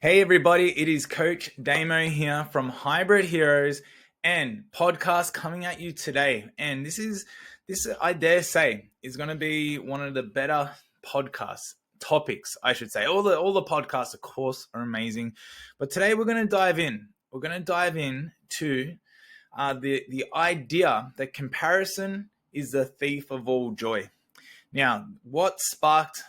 Hey everybody, it is Coach Damo here from Hybrid Heroes and podcast coming at you today. And this I dare say is going to be one of the better podcast topics, I should say. All the podcasts, of course, are amazing, but today we're going to dive in. We're going to dive in to the idea that comparison is the thief of all joy. Now, what sparked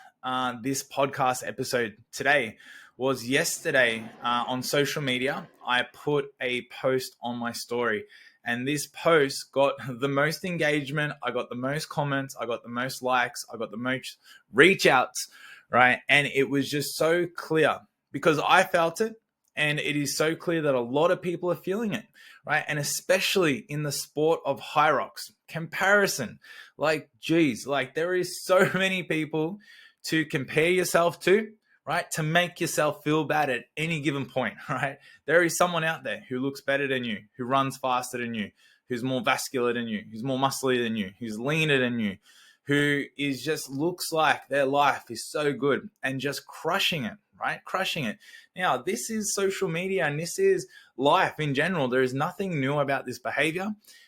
this podcast episode today was yesterday on social media. I put a post on my story, and this post got the most engagement. I got the most comments. I got the most likes. I got the most reach outs, right? And it was just so clear because I felt it. And it is so clear that a lot of people are feeling it, right? And especially in the sport of Hyrox, comparison. Like, geez, like there is so many people to compare yourself to, right? To make yourself feel bad at any given point, right? There is someone out there who looks better than you, who runs faster than you, who's more vascular than you, who's more muscly than you, who's leaner than you, who is just looks like their life is so good and just crushing it, right? Crushing it. Now, this is social media and this is life in general. There is nothing new about this behavior.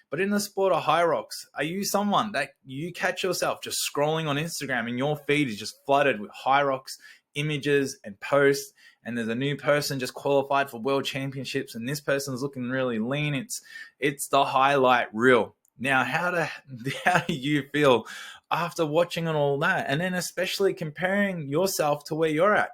But in the sport of Hyrox, are you someone that you catch yourself just scrolling on Instagram and your feed is just flooded with Hyrox images and posts, and there's a new person just qualified for world championships and this person's looking really lean? It's the highlight reel. Now, how do you feel after watching on all that? And then especially comparing yourself to where you're at.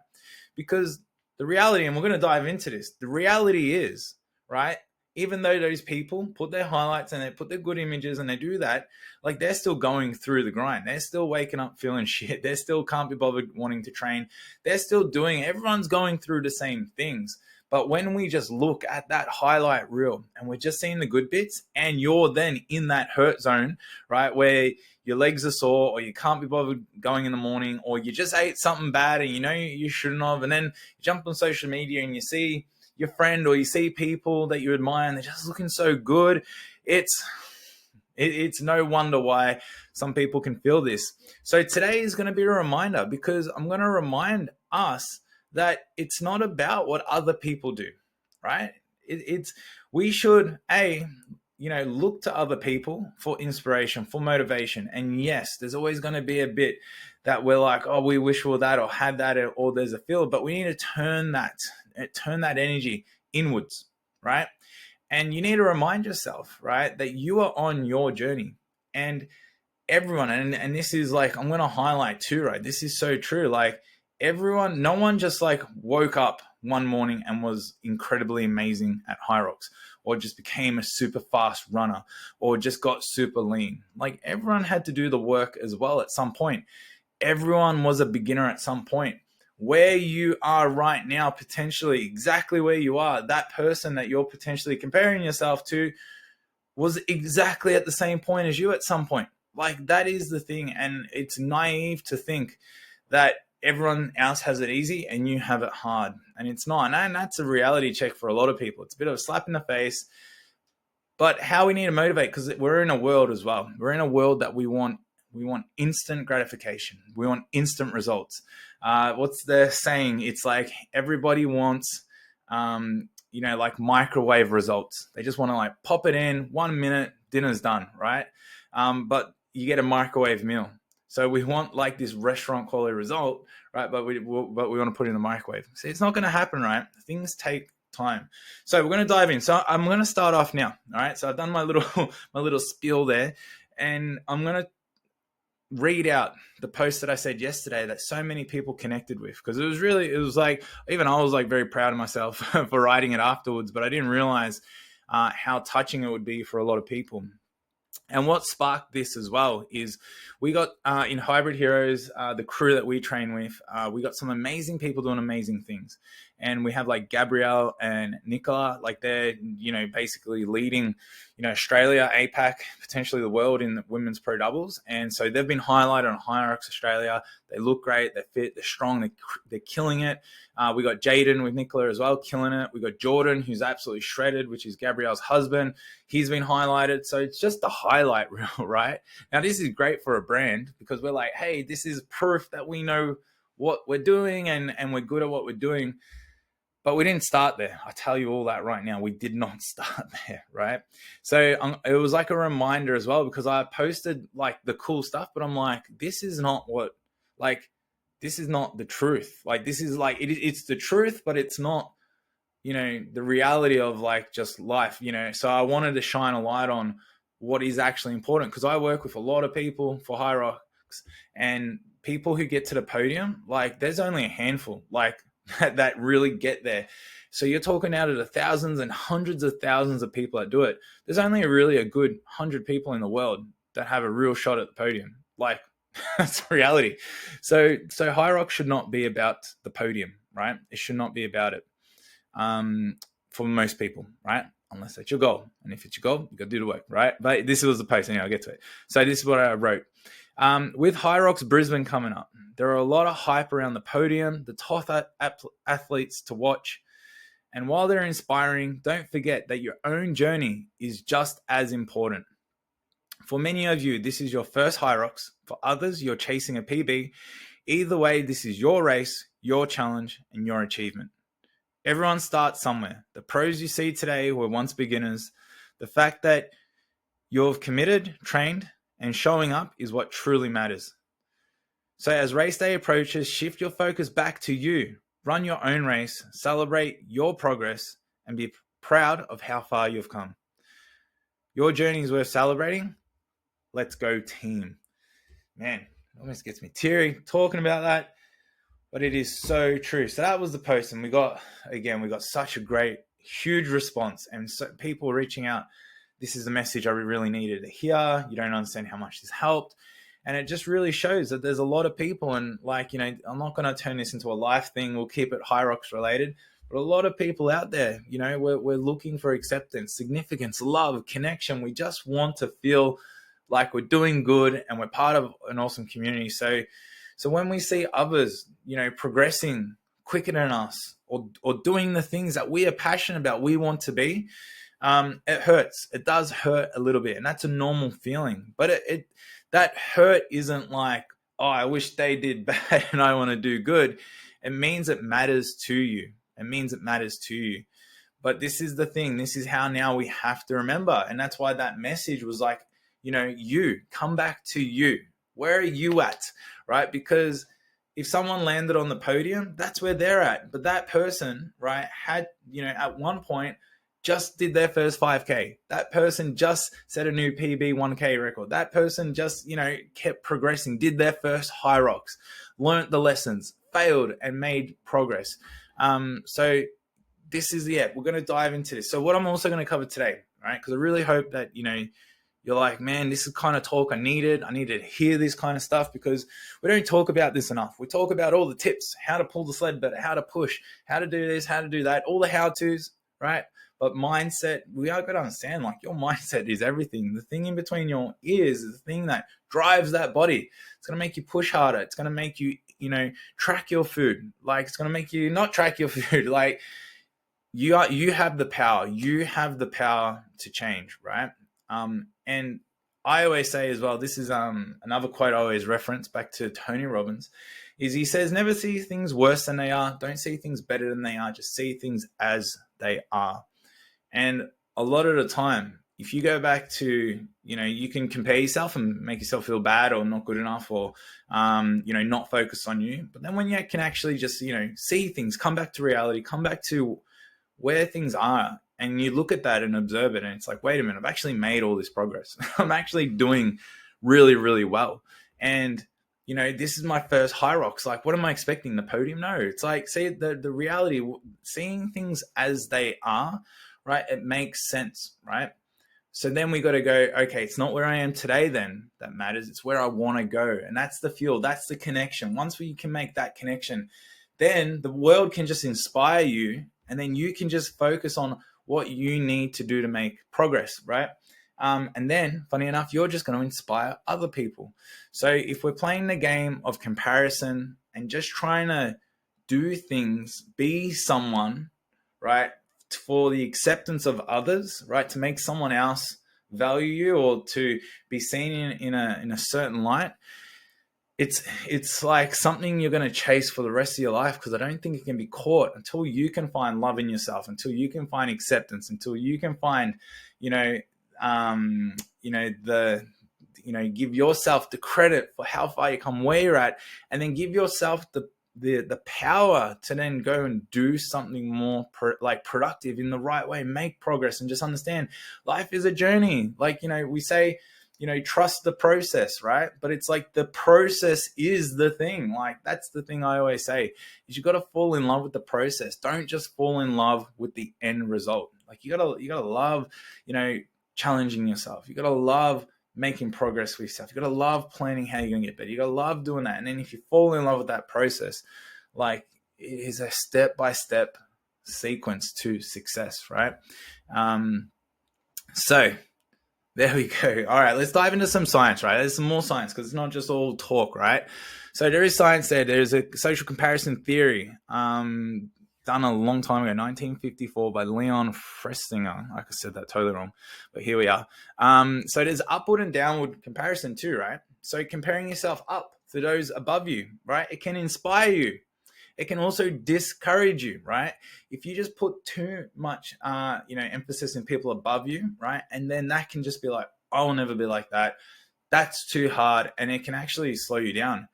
Because the reality, and we're going to dive into this, the reality is, right, even though those people put their highlights and they put their good images and they do that, like they're still going through the grind. They're still waking up feeling shit. They still can't be bothered wanting to train. They're still doing, everyone's going through the same things. But when we just look at that highlight reel and we're just seeing the good bits and you're then in that hurt zone, right, where your legs are sore or you can't be bothered going in the morning or you just ate something bad and you know you shouldn't have, and then you jump on social media and you see your friend or you see people that you admire and they're just looking so good, it's no wonder why some people can feel this. So today is going to be a reminder, because I'm going to remind us that it's not about what other people do, right? We should look to other people for inspiration, for motivation. And yes, there's always going to be a bit that we're like, oh, we wish we were that or had that, or there's a feel, but we need to turn that energy inwards, right? And you need to remind yourself, right, that you are on your journey. And everyone, and this is like, I'm going to highlight too, right? This is so true. Like everyone, no one just like woke up one morning and was incredibly amazing at Hyrox, or just became a super fast runner, or just got super lean. Like everyone had to do the work as well at some point. Everyone was a beginner at some point. Where you are right now, potentially exactly where you are, that person that you're potentially comparing yourself to was exactly at the same point as you at some point. Like that is the thing. And it's naive to think that everyone else has it easy and you have it hard. And it's not. And that's a reality check for a lot of people. It's a bit of a slap in the face. But how we need to motivate, because we're in a world as well. We're in a world that we want instant gratification. We want instant results. What's the saying? It's like everybody wants, like microwave results. They just want to like pop it in 1 minute, dinner's done, right? But you get a microwave meal. So we want like this restaurant quality result, right? But we want to put it in the microwave. See, it's not going to happen, right? Things take time. So we're going to dive in. So I'm going to start off now. All right. So I've done my little spiel there, and I'm going to read out the post that I said yesterday that so many people connected with, because it was like, even I was like very proud of myself for writing it afterwards, but I didn't realize how touching it would be for a lot of people. And what sparked this as well is we got in Hybrid Heroes, the crew that we train with, we got some amazing people doing amazing things. And we have like Gabrielle and Nicola, like they're, basically leading, Australia, APAC, potentially the world in the women's pro doubles. And so they've been highlighted on Hyrox Australia. They look great, they're fit, they're strong, they're killing it. We got Jaden with Nicola as well, killing it. We got Jordan, who's absolutely shredded, which is Gabrielle's husband. He's been highlighted. So it's just the highlight reel, right? Now, this is great for a brand because we're like, hey, this is proof that we know what we're doing and we're good at what we're doing. But we didn't start there. I tell you all that right now. We did not start there, right? So it was like a reminder as well, because I posted like the cool stuff, but I'm like, this is not what, like, this is not the truth. Like, this is like, it's the truth, but it's not, the reality of like just life. So I wanted to shine a light on what is actually important, because I work with a lot of people for Hyrox, and people who get to the podium, like there's only a handful like that really get there. So you're talking out of the thousands and hundreds of thousands of people that do it. There's only really a good 100 people in the world that have a real shot at the podium. Like, that's reality. So Hyrox should not be about the podium, right? It should not be about it. For most people, right? Unless that's your goal. And if it's your goal, you got to do the work, right? But this was the post. Anyway, I'll get to it. So this is what I wrote. With Hyrox Brisbane coming up, there are a lot of hype around the podium, the top athletes to watch. And while they're inspiring, don't forget that your own journey is just as important. For many of you, this is your first Hyrox. For others, you're chasing a PB. Either way, this is your race, your challenge, and your achievement. Everyone starts somewhere. The pros you see today were once beginners. The fact that you've committed, trained, and showing up is what truly matters. So as race day approaches, shift your focus back to you. Run your own race, celebrate your progress, and be proud of how far you've come. Your journey is worth celebrating. Let's go, team. Man, it almost gets me teary talking about that. But it is so true. So that was the post, and we got such a great, huge response, and so people reaching out. This is the message I really needed to hear. You don't understand how much this helped. And it just really shows that there's a lot of people, and like, I'm not going to turn this into a life thing. We'll keep it Hyrox related. But a lot of people out there, we're looking for acceptance, significance, love, connection. We just want to feel like we're doing good and we're part of an awesome community. So when we see others, progressing quicker than us, or doing the things that we are passionate about, we want to be, it hurts. It does hurt a little bit, and that's a normal feeling. But that hurt isn't like, oh, I wish they did bad and I want to do good. It means it matters to you. It means it matters to you. But this is the thing. This is how now we have to remember. And that's why that message was like, you come back to you. Where are you at? Right? Because if someone landed on the podium, that's where they're at. But that person, right, had, at one point just did their first 5K. That person just set a new PB 1K record. That person just, kept progressing, did their first Hyrox, learned the lessons, failed, and made progress. So this is, we're going to dive into this. So what I'm also going to cover today, right? Because I really hope that, you're like, man, this is kind of talk I needed. I needed to hear this kind of stuff, because we don't talk about this enough. We talk about all the tips, how to pull the sled better, how to push, how to do this, how to do that, all the how-tos, right? But mindset, we are going to understand, like, your mindset is everything. The thing in between your ears is the thing that drives that body. It's going to make you push harder. It's going to make you, track your food. Like, it's going to make you not track your food. Like, you have the power. You have the power to change, right? And I always say as well, this is another quote I always reference back to Tony Robbins, is he says, never see things worse than they are. Don't see things better than they are. Just see things as they are. And a lot of the time, if you go back to, you can compare yourself and make yourself feel bad or not good enough, or, not focus on you. But then when you can actually just, see things, come back to reality, come back to where things are, and you look at that and observe it, and it's like, wait a minute, I've actually made all this progress. I'm actually doing really, really well. And, this is my first Hyrox. Like, what am I expecting? The podium? No. It's like, see, the reality, seeing things as they are, right? It makes sense, right? So then we got to go, okay, it's not where I am today then that matters. It's where I want to go. And that's the fuel. That's the connection. Once we can make that connection, then the world can just inspire you, and then you can just focus on what you need to do to make progress, right? And then, funny enough, you're just going to inspire other people. So if we're playing the game of comparison and just trying to do things, be someone, right, for the acceptance of others, right, to make someone else value you or to be seen in a certain light, it's like something you're going to chase for the rest of your life, because I don't think it can be caught until you can find love in yourself, until you can find acceptance, until you can find, you know, the, give yourself the credit for how far you come, where you're at, and then give yourself the power to then go and do something more productive in the right way, make progress, and just understand life is a journey. Like, we say, trust the process, right? But it's like the process is the thing. Like, that's the thing I always say, is you got to fall in love with the process. Don't just fall in love with the end result. Like, you gotta love, challenging yourself. You gotta love making progress with yourself. You gotta love planning how you're gonna get better. You gotta love doing that. And then if you fall in love with that process, like, it is a step-by-step sequence to success, right? So there we go. All right, let's dive into some science, right? There's some more science, because it's not just all talk, right? So there is science there. There's a social comparison theory done a long time ago, 1954, by Leon Festinger. Like I said that totally wrong, but here we are. So there's upward and downward comparison too, right? So comparing yourself up to those above you, right? It can inspire you. It can also discourage you, right? If you just put too much, emphasis in people above you, right? And then that can just be like, I'll never be like that. That's too hard. And it can actually slow you down.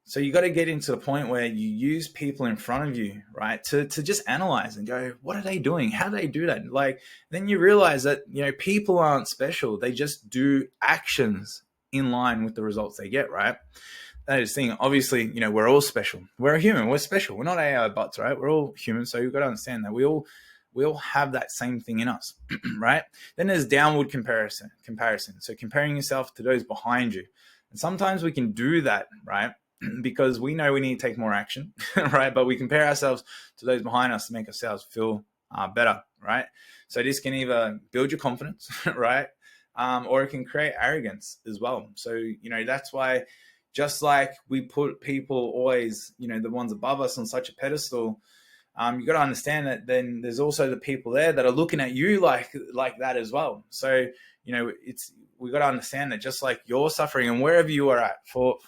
So you got to get into the point where you use people in front of you, right, to just analyze and go, what are they doing? How do they do that? Like, then you realize that, people aren't special. They just do actions in line with the results they get, right? That is the thing. Obviously, we're all special. We're a human. We're special. We're not AI bots, right? We're all human. So you've got to understand that we all have that same thing in us, right? Then there's downward comparison. So comparing yourself to those behind you. And sometimes we can do that, right? Because we know we need to take more action, right? But we compare ourselves to those behind us to make ourselves feel better, right? So this can either build your confidence, right? Or it can create arrogance as well. So, that's why, just like we put people always, the ones above us on such a pedestal, you got to understand that then there's also the people there that are looking at you like that as well. So, we got to understand that just like you're suffering, and wherever you are at, for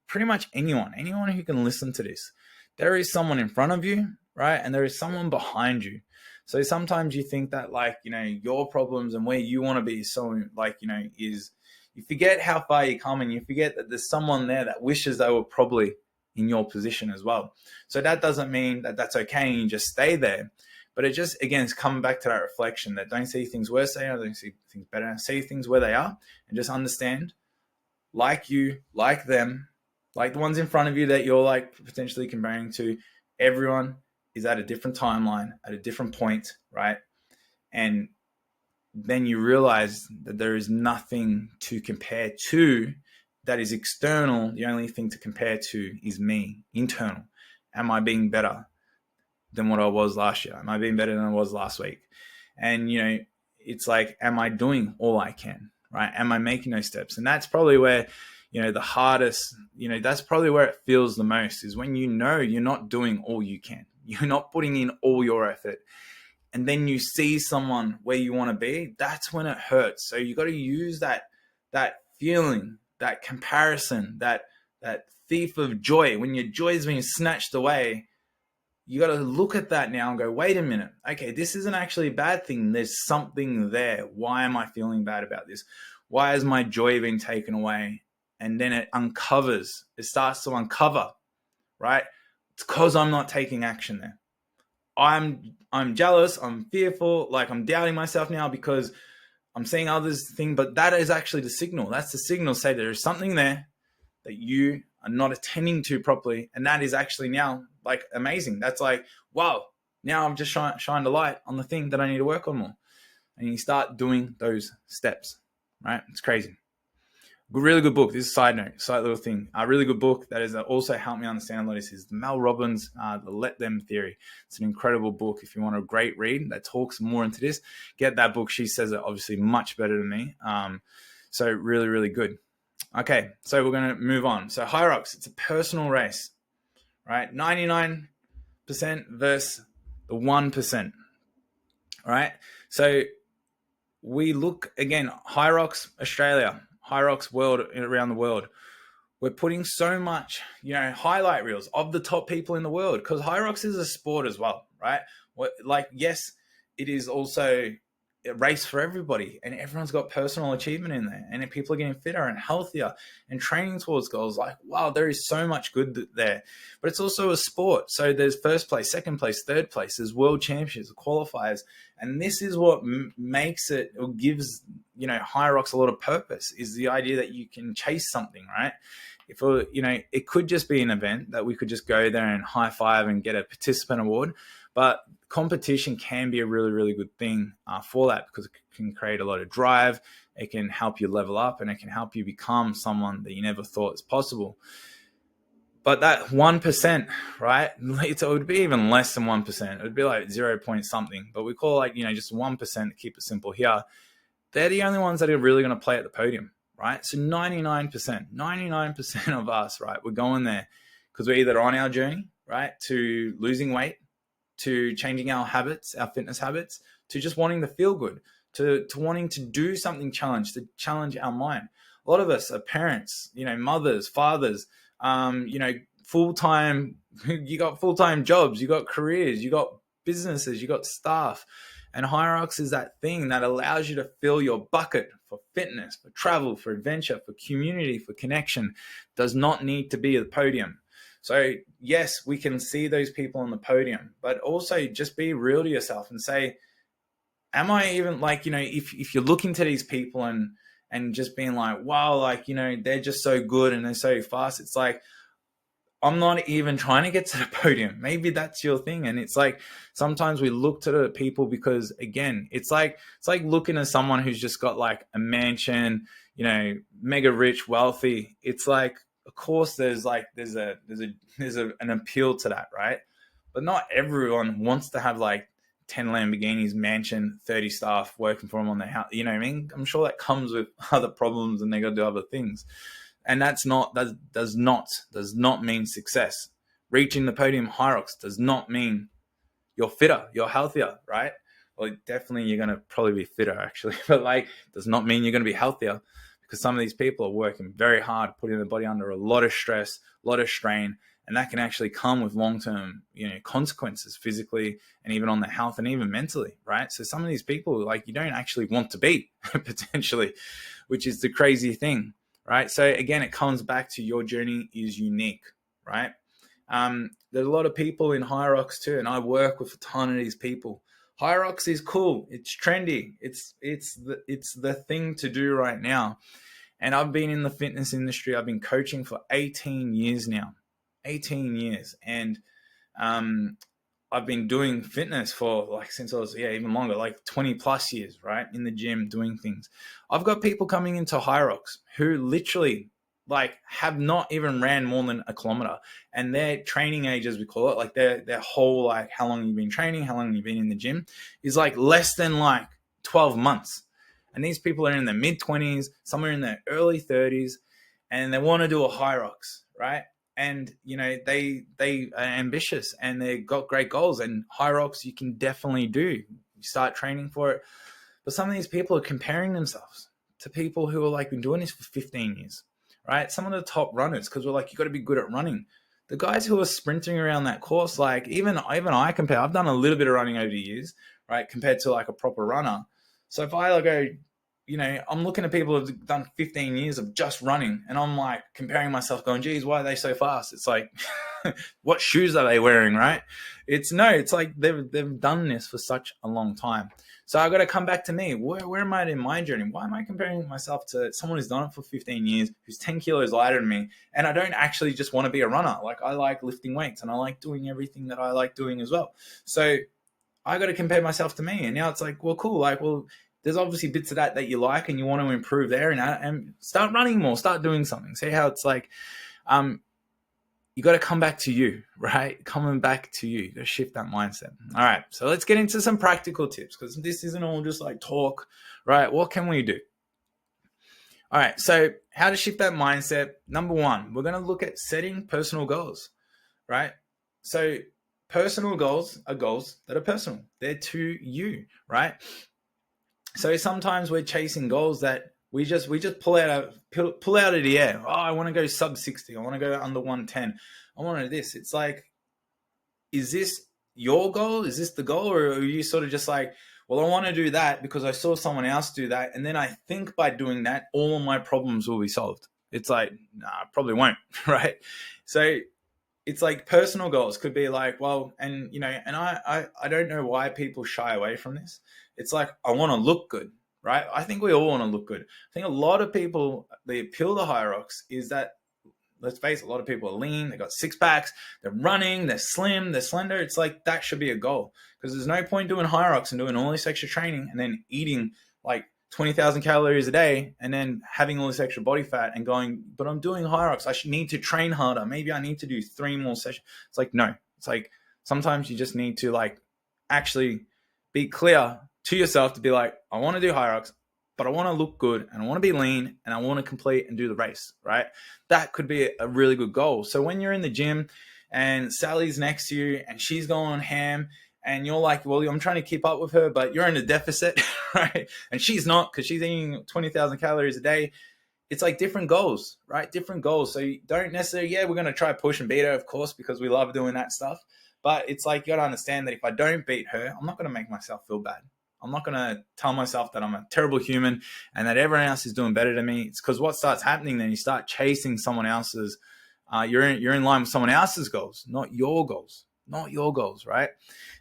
pretty much anyone who can listen to this, there is someone in front of you, right? And there is someone behind you. So sometimes you think that, like, your problems and where you want to be, so like, is, you forget how far you come, and you forget that there's someone there that wishes they were probably in your position as well. So that doesn't mean that that's okay and you just stay there. But it just, again, it's coming back to that reflection that don't see things worse they are, don't see things better, see things where they are, and just understand, like you, like them, like the ones in front of you that you're like potentially comparing to, everyone is at a different timeline, at a different point, right? And then you realize that there is nothing to compare to that is external. The only thing to compare to is me, internal. Am I being better than what I was last year? Am I being better than I was last week? And, it's like, am I doing all I can, right? Am I making those steps? And that's probably where, the hardest, that's probably where it feels the most, is when you're not doing all you can. You're not putting in all your effort. And then you see someone where you want to be, that's when it hurts. So you got to use that feeling, that comparison, that thief of joy. When your joy is being snatched away, you got to look at that now and go, wait a minute. Okay, this isn't actually a bad thing. There's something there. Why am I feeling bad about this? Why has my joy been taken away? And then it starts to uncover, right? It's because I'm not taking action there. I'm jealous, I'm fearful, like I'm doubting myself now because I'm seeing others think, but that is actually the signal. That's the signal, say there is something there that you are not attending to properly. And that is actually now like amazing. That's like, wow, now I've just shined a light on the thing that I need to work on more. And you start doing those steps, right? It's crazy. Really good book. This is a side note, side little thing. A really good book that has also helped me understand a lot of this is Mel Robbins' The Let Them Theory. It's an incredible book. If you want a great read that talks more into this, get that book. She says it obviously much better than me. So really, really good. Okay, so we're going to move on. So Hyrox, it's a personal race, right? 99% versus the 1%, right? So we look, again, Hyrox Australia, Hyrox world, around the world. we're putting so much, highlight reels of the top people in the world, because Hyrox is a sport as well, right? Yes, it is also a race for everybody, and everyone's got personal achievement in there, and people are getting fitter and healthier and training towards goals. Like, wow, there is so much good there. But it's also a sport. So there's first place, second place, third place, there's world championships, qualifiers. And this is what makes it, or gives, Hyrox a lot of purpose, is the idea that you can chase something, right? If it could just be an event that we could just go there and high five and get a participant award, but competition can be a really, really good thing for that, because it can create a lot of drive. It can help you level up, and it can help you become someone that you never thought is possible. But that 1%, right? It would be even less than 1%. It would be like 0 point something, but we call just 1% to keep it simple here. They're the only ones that are really going to play at the podium, right? So 99% of us, right, we're going there because we're either on our journey, right, to losing weight, to changing our habits, our fitness habits, to just wanting to feel good, to wanting to do something to challenge our mind. A lot of us are parents, mothers, fathers, full-time, you got full-time jobs, you got careers, you got businesses, you got staff. And Hyrox is that thing that allows you to fill your bucket for fitness, for travel, for adventure, for community, for connection. Does not need to be at the podium. So yes, we can see those people on the podium, but also just be real to yourself and say, am I even if you're looking to these people and just being like, wow, they're just so good and they're so fast. It's like, I'm not even trying to get to the podium. Maybe that's your thing. And it's like, sometimes we look to the people because, again, it's like looking at someone who's just got like a mansion, mega rich, wealthy. It's like, of course there's an appeal to that, right? But not everyone wants to have like 10 Lamborghinis, mansion, 30 staff working for them on their house. You know what I mean? I'm sure that comes with other problems, and they got to do other things. And that does not mean success. Reaching the podium Hyrox does not mean you're fitter, you're healthier, right? Well, definitely you're going to probably be fitter actually, but does not mean you're going to be healthier, because some of these people are working very hard, putting their body under a lot of stress, a lot of strain, and that can actually come with long-term, consequences physically and even on their health and even mentally, right? So some of these people, you don't actually want to beat potentially, which is the crazy thing. Right. So again, it comes back to your journey is unique. Right. There's a lot of people in Hyrox too, and I work with a ton of these people. Hyrox is cool. It's trendy. It's the thing to do right now. And I've been in the fitness industry. I've been coaching for 18 years now. 18 years. And I've been doing fitness for since I was, even longer, 20 plus years, right? In the gym doing things. I've got people coming into Hyrox who literally have not even ran more than a kilometer, and their training age, as we call it, their whole, how long you've been training, how long you've been in the gym, is less than 12 months. And these people are in their mid 20s, some are in their early 30s, and they want to do a Hyrox, right? And they are ambitious and they've got great goals, and Hyrox you can definitely do. You start training for it. But some of these people are comparing themselves to people who are been doing this for 15 years, right? Some of the top runners, because we're you got to be good at running. The guys who are sprinting around that course, even I compare. I've done a little bit of running over the years, right, compared to a proper runner. So if I go, I'm looking at people who've done 15 years of just running, and I'm comparing myself going, geez, why are they so fast? It's what shoes are they wearing, right? It's they've done this for such a long time. So I got to come back to me. Where am I in my journey? Why am I comparing myself to someone who's done it for 15 years, who's 10 kilos lighter than me? And I don't actually just want to be a runner. I like lifting weights, and I like doing everything that I like doing as well. So I got to compare myself to me. And now it's well, cool. There's obviously bits of that you like and you want to improve there, and start running more, start doing something. See how it's you got to come back to you, right? Coming back to you. You got to shift that mindset. All right. So let's get into some practical tips, because this isn't all just talk, right? What can we do? All right. So how to shift that mindset. Number one, we're going to look at setting personal goals, right? So personal goals are goals that are personal. They're to you, right? So sometimes we're chasing goals that we just pull out of the air. Oh, I want to go sub 60. I want to go under 110. I want to do this. It's like, is this your goal? Is this the goal? Or are you sort of just like, well, I want to do that because I saw someone else do that. And then I think by doing that, all of my problems will be solved. It's like, nah, probably won't. Right. So it's like personal goals could be like, well, and and I don't know why people shy away from this. It's like, I want to look good, right? I think we all want to look good. I think a lot of people, the appeal to Hyrox is that, let's face it, a lot of people are lean, they got six packs, they're running, they're slim, they're slender. It's like, that should be a goal, because there's no point doing Hyrox and doing all this extra training and then eating like 20,000 calories a day and then having all this extra body fat and going, but I'm doing Hyrox, I should need to train harder. Maybe I need to do 3 more sessions. It's like, no, it's like, sometimes you just need to like actually be clear to yourself to be like, I want to do Hyrox, but I want to look good and I want to be lean and I want to complete and do the race, right? That could be a really good goal. So when you're in the gym and Sally's next to you and she's going ham and you're like, well, I'm trying to keep up with her, but you're in a deficit, right? And she's not, because she's eating 20,000 calories a day. It's like different goals, right? Different goals. So you don't necessarily, yeah, we're going to try push and beat her, of course, because we love doing that stuff. But it's like, you got to understand that if I don't beat her, I'm not going to make myself feel bad. I'm not going to tell myself that I'm a terrible human and that everyone else is doing better than me. It's because what starts happening then, you start chasing someone else's, you're in line with someone else's goals, not your goals, right?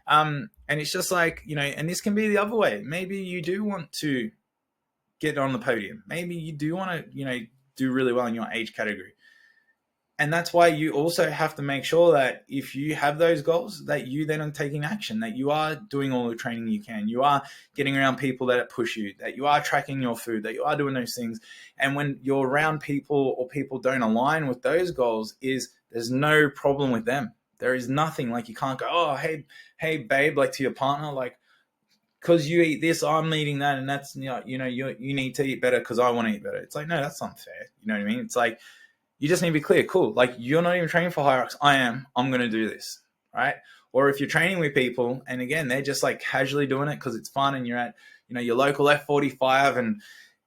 And it's just like, and this can be the other way. Maybe you do want to get on the podium. Maybe you do want to, do really well in your age category. And that's why you also have to make sure that if you have those goals, that you then are taking action, that you are doing all the training you can, you are getting around people that push you, that you are tracking your food, that you are doing those things. And when you're around people or people don't align with those goals, there's no problem with them. There is nothing, like, you can't go, oh, hey, babe, like, to your partner, like, because you eat this, I'm eating that, and that's, you need to eat better because I want to eat better. It's like, no, that's unfair. You know what I mean? It's like, you just need to be clear. Cool. Like, you're not even training for Hyrox. I am. I'm going to do this. Right. Or if you're training with people and again, they're just like casually doing it because it's fun and you're at, your local F45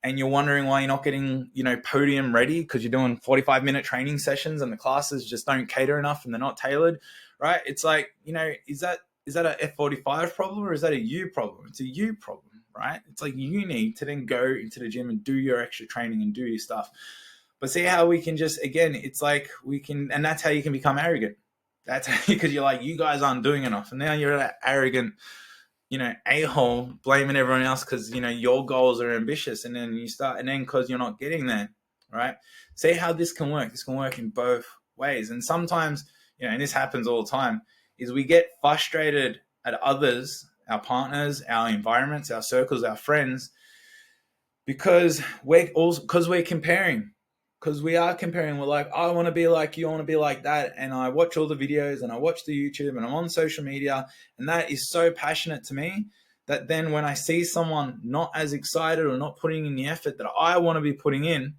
and you're wondering why you're not getting, podium ready because you're doing 45-minute training sessions and the classes just don't cater enough and they're not tailored. Right. It's like, is that a F45 problem or is that a you problem? It's a you problem, right? It's like, you need to then go into the gym and do your extra training and do your stuff. But see how we can just, again, it's like we can, and that's how you can become arrogant. That's because you're like, you guys aren't doing enough. And now you're that arrogant, a-hole blaming everyone else because, your goals are ambitious. And then because you're not getting there, right? See how this can work. This can work in both ways. And sometimes, and this happens all the time, is we get frustrated at others, our partners, our environments, our circles, our friends, because we're comparing. Because we are comparing, we're like, I want to be like you, I want to be like that. And I watch all the videos and I watch the YouTube and I'm on social media. And that is so passionate to me that then when I see someone not as excited or not putting in the effort that I want to be putting in,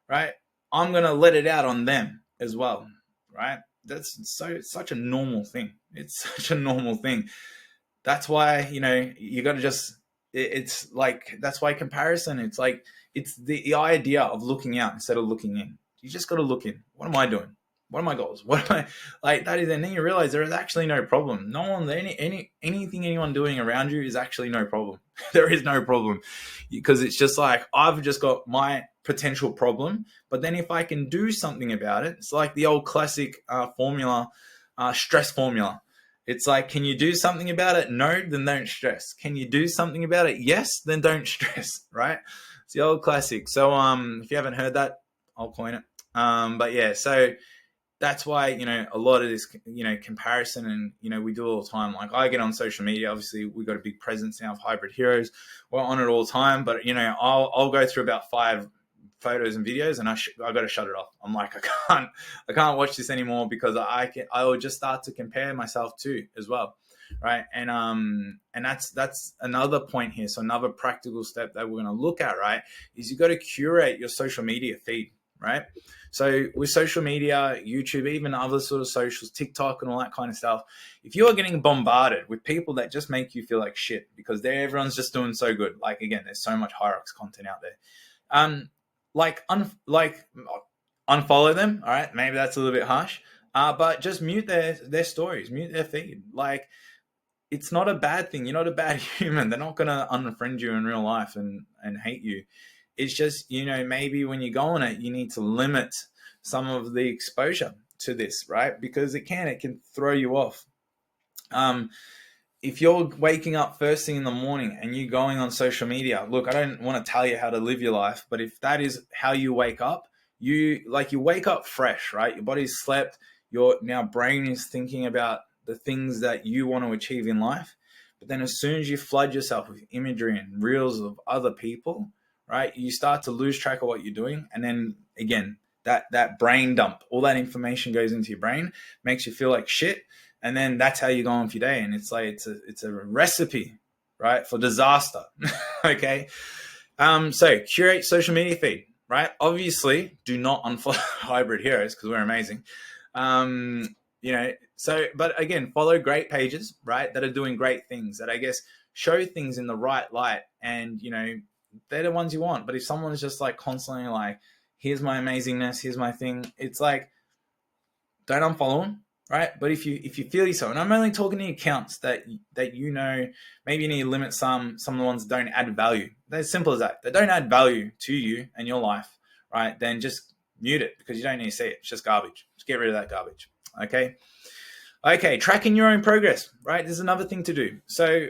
right, I'm going to let it out on them as well, right? That's such a normal thing. It's such a normal thing. That's why, you got to just, it's like, that's why comparison, it's like, it's the idea of looking out instead of looking in. You just got to look in. What am I doing? What are my goals? What am I like? That is, and then you realize there is actually no problem. No one, anything anyone doing around you is actually no problem. There is no problem because it's just like, I've just got my potential problem. But then if I can do something about it, it's like the old classic formula, stress formula. It's like, can you do something about it? No, then don't stress. Can you do something about it? Yes, then don't stress, right? It's the old classic. So if you haven't heard that, I'll coin it. But yeah, so that's why, a lot of this, comparison and, we do it all the time. Like, I get on social media, obviously we've got a big presence now of Hybrid Heroes. We're on it all the time, but, I'll go through about 5 photos and videos and I got to shut it off. I'm like, I can't watch this anymore because I will just start to compare myself too as well. Right. And that's another point here. So another practical step that we're going to look at, right, is you got to curate your social media feed, right? So with social media, YouTube, even other sort of socials, TikTok and all that kind of stuff, if you are getting bombarded with people that just make you feel like shit because everyone's just doing so good. Like, again, there's so much Hyrox content out there. Like unfollow them. All right, maybe that's a little bit harsh. But just mute their stories, mute their feed. Like, it's not a bad thing. You're not a bad human. They're not gonna unfriend you in real life and hate you. It's just, maybe when you go on it, you need to limit some of the exposure to this, right? Because it can throw you off. If you're waking up first thing in the morning and you're going on social media, look, I don't want to tell you how to live your life, but if that is how you wake up, you wake up fresh, right? Your body's slept, your now brain is thinking about the things that you want to achieve in life. But then as soon as you flood yourself with imagery and reels of other people, right, you start to lose track of what you're doing. And then again, that brain dump, all that information goes into your brain, makes you feel like shit. And then that's how you go on with your day. And it's like, it's a recipe, right, for disaster. Okay. So curate social media feed, right? Obviously do not unfollow Hybrid Heroes because we're amazing. But again, follow great pages, right, that are doing great things, that I guess show things in the right light. And, they're the ones you want. But if someone's just like constantly like, here's my amazingness, here's my thing, it's like, don't unfollow them, right? But if you feel yourself, and I'm only talking to accounts that maybe you need to limit some of the ones that don't add value. They're as simple as that. They don't add value to you and your life, right? Then just mute it because you don't need to see it. It's just garbage. Just get rid of that garbage. Okay, tracking your own progress, right? There's another thing to do. So,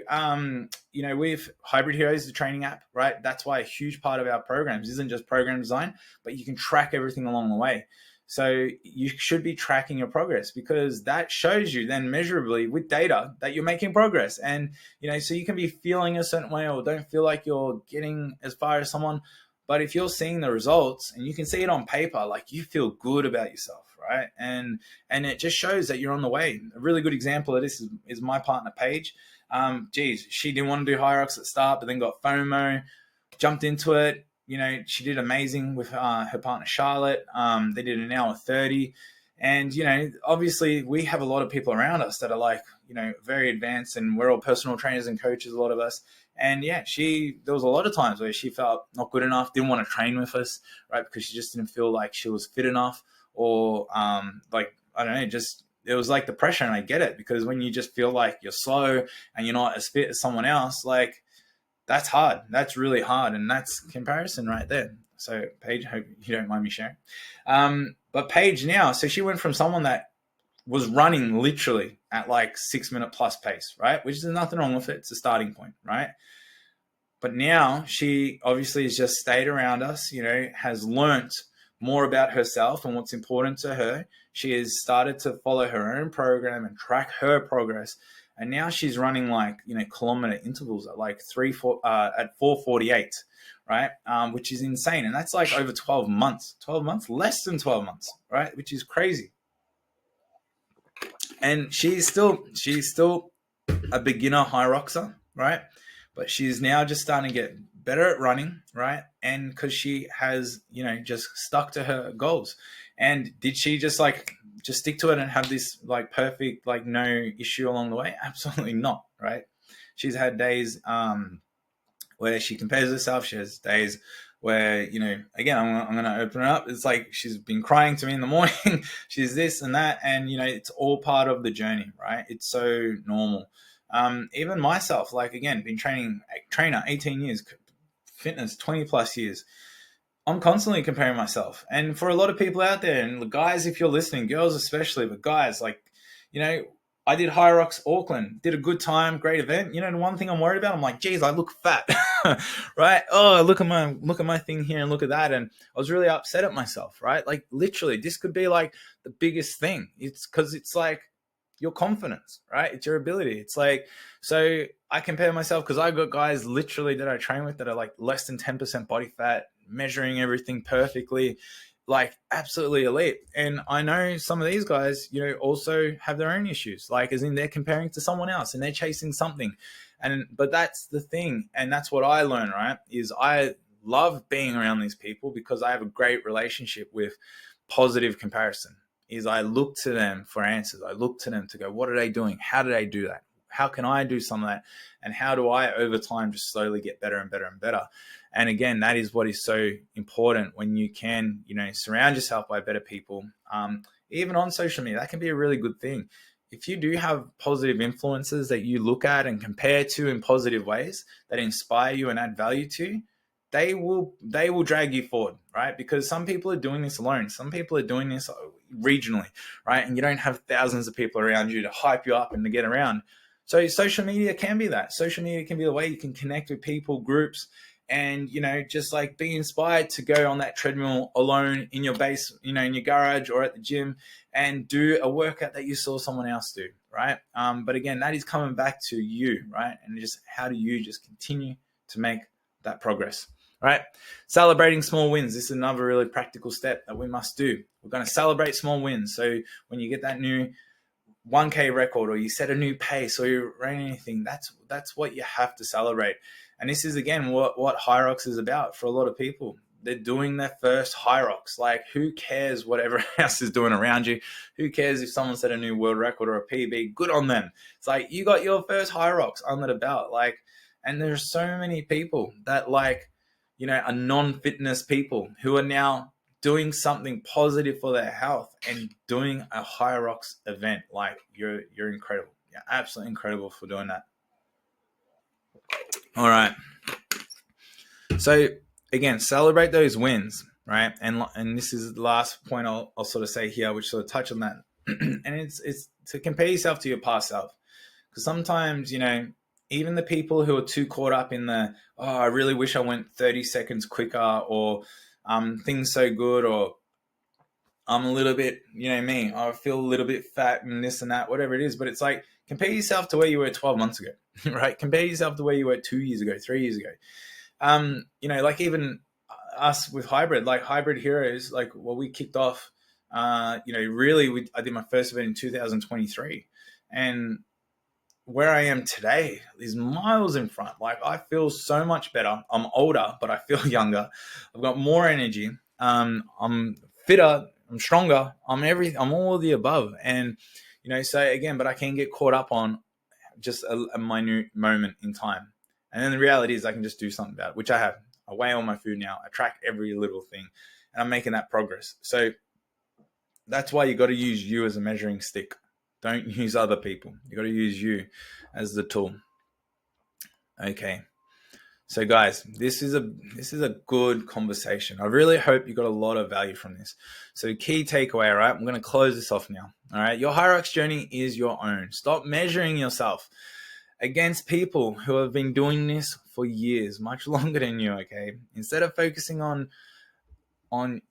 with Hybrid Heroes, the training app, right? That's why a huge part of our programs isn't just program design, but you can track everything along the way. So you should be tracking your progress because that shows you then measurably with data that you're making progress. And, so you can be feeling a certain way or don't feel like you're getting as far as someone. But if you're seeing the results and you can see it on paper, like you feel good about yourself, right? And it just shows that you're on the way. A really good example of this is my partner, Paige. She didn't want to do Hyrox at the start, but then got FOMO, jumped into it. She did amazing with her partner, Charlotte. They did an hour 30. And, obviously we have a lot of people around us that are like, very advanced, and we're all personal trainers and coaches, a lot of us. And yeah, there was a lot of times where she felt not good enough, didn't want to train with us, right? Because she just didn't feel like she was fit enough, or I don't know, just it was like the pressure. And I get it, because when you just feel like you're slow and you're not as fit as someone else, like that's hard. That's really hard. And that's comparison right there. So Paige, hope you don't mind me sharing. But Paige now, so she went from someone that was running literally at like 6 minute plus pace, right? Which is nothing wrong with it. It's a starting point, right? But now she obviously has just stayed around us, has learnt more about herself and what's important to her. She has started to follow her own program and track her progress. And now she's running like, kilometer intervals at like 4:48, right? Which is insane. And that's like over 12 months, less than 12 months, right? Which is crazy. And she's still a beginner Hyroxer, right? But she's now just starting to get better at running, right? And because she has, just stuck to her goals. And did she just stick to it and have this like perfect, like no issue along the way? Absolutely not, right? She's had days where she compares herself. She has days where, again, I'm going to open it up. It's like she's been crying to me in the morning. She's this and that. And, it's all part of the journey, right? It's so normal. Even myself, like, again, been trainer 18 years, fitness 20 plus years. I'm constantly comparing myself. And for a lot of people out there, and guys, if you're listening, girls especially, but guys, like, I did Hyrox Auckland, did a good time, great event. The one thing I'm worried about, I'm like, geez, I look fat, right? Oh, look at my thing here and look at that. And I was really upset at myself, right? Like literally, this could be like the biggest thing. It's because it's like your confidence, right? It's your ability. It's like, so I compare myself because I got guys literally that I train with that are like less than 10% body fat, measuring everything perfectly, like absolutely elite. And I know some of these guys, also have their own issues, like as in they're comparing to someone else and they're chasing something. But that's the thing. And that's what I learned, right? Is I love being around these people because I have a great relationship with positive comparison. Is I look to them for answers. I look to them to go, what are they doing? How did they do that? how can I do some of that? And how do I over time just slowly get better and better and better? And again, that is what is so important when you can, surround yourself by better people. Even on social media, that can be a really good thing. If you do have positive influences that you look at and compare to in positive ways that inspire you and add value to you, they will drag you forward, right? Because some people are doing this alone. Some people are doing this regionally, right? And you don't have thousands of people around you to hype you up and to get around. So social media can be that. Social media can be the way you can connect with people, groups, and just like be inspired to go on that treadmill alone in your base, in your garage or at the gym, and do a workout that you saw someone else do, right? But again, that is coming back to you, right? And just how do you just continue to make that progress, right? Celebrating small wins. This is another really practical step that we must do. We're going to celebrate small wins. So when you get that new 1K record, or you set a new pace, or you run anything, that's what you have to celebrate. And this is again what Hyrox is about for a lot of people. They're doing their first Hyrox. Like, who cares what everyone else is doing around you? Who cares if someone set a new world record or a PB? Good on them. It's like, you got your first Hyrox under the belt. Like, and there's so many people that are non-fitness people who are now doing something positive for their health and doing a Hyrox event. Like, you're incredible. You're absolutely incredible for doing that. All right. So again, celebrate those wins, right? And this is the last point I'll sort of say here, which sort of touch on that. And it's to compare yourself to your past self. Because sometimes, even the people who are too caught up in I really wish I went 30 seconds quicker, or things so good, or I'm a little bit, me, I feel a little bit fat and this and that, whatever it is. But it's like, compare yourself to where you were 12 months ago, right? Compare yourself to where you were 2 years ago, 3 years ago. Like even us with Hybrid Heroes, we kicked off, I did my first event in 2023, and where I am today is miles in front. Like, I feel so much better. I'm older, but I feel younger. I've got more energy. I'm fitter. I'm stronger. I'm all of the above. And, so again, but I can get caught up on just a minute moment in time. And then the reality is I can just do something about it, which I have. I weigh all my food now. I track every little thing, and I'm making that progress. So that's why you got to use you as a measuring stick. Don't use other people. You got to use you as the tool. Okay. So guys, this is a good conversation. I really hope you got a lot of value from this. So key takeaway, all right? I'm going to close this off now. All right. Your Hyrox journey is your own. Stop measuring yourself against people who have been doing this for years, much longer than you, okay? Instead of focusing on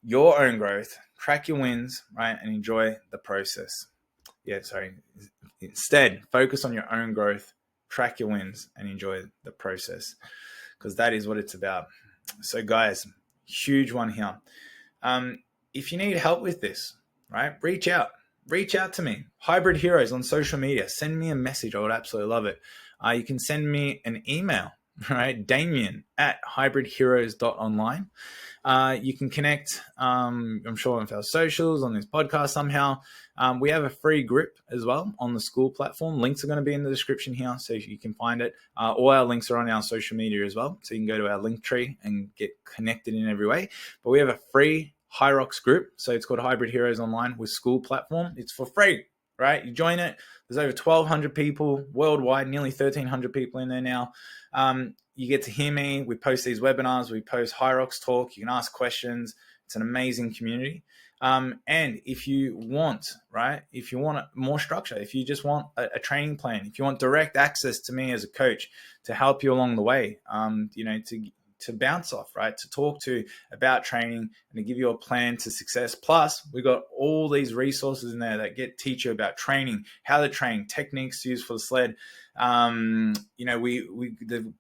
your own growth, track your wins, right? And enjoy the process. Instead, focus on your own growth, track your wins, and enjoy the process, because that is what it's about. So guys, huge one here. If you need help with this, right, reach out to me. Hybrid Heroes on social media. Send me a message. I would absolutely love it. You can send me an email, right? Damien@hybridheroes.online. You can connect, I'm sure, on our socials, on this podcast somehow. We have a free group as well on the school platform. Links are going to be in the description here, so you can find it. All our links are on our social media as well, so you can go to our link tree and get connected in every way. But we have a free Hyrox group, so it's called Hybrid Heroes Online with school platform. It's for free, right? You join it. There's over 1,200 people worldwide, nearly 1,300 people in there now. You get to hear me. We post these webinars. We post Hyrox talk. You can ask questions. It's an amazing community. And if you want, right, if you want more structure, if you just want a training plan, if you want direct access to me as a coach to help you along the way, to bounce off, right, to talk to about training and to give you a plan to success. Plus, we've got all these resources in there that teach you about training, how to train, techniques to use for the sled. They're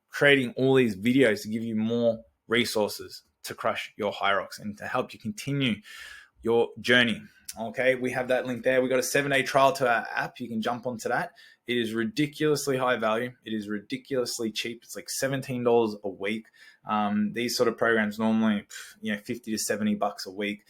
creating all these videos to give you more resources to crush your Hyrox and to help you continue your journey. Okay, we have that link there. We got a 7-day trial to our app. You can jump onto that. It is ridiculously high value. It is ridiculously cheap. It's like $17 a week. These sort of programs normally, 50 to 70 bucks a week.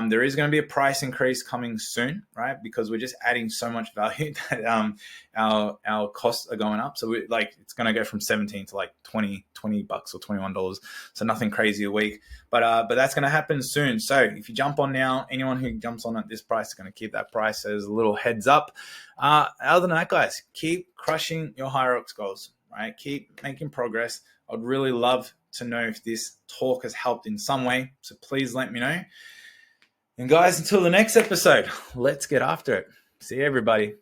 There is going to be a price increase coming soon, right? Because we're just adding so much value that our costs are going up. So it's going to go from 17 to like 20 bucks or $21. So nothing crazy a week, but that's going to happen soon. So if you jump on now, anyone who jumps on at this price is going to keep that price as a little heads up. Other than that, guys, keep crushing your Hyrox goals, right? Keep making progress. I'd really love to know if this talk has helped in some way. So please let me know. And guys, until the next episode, let's get after it. See you, everybody.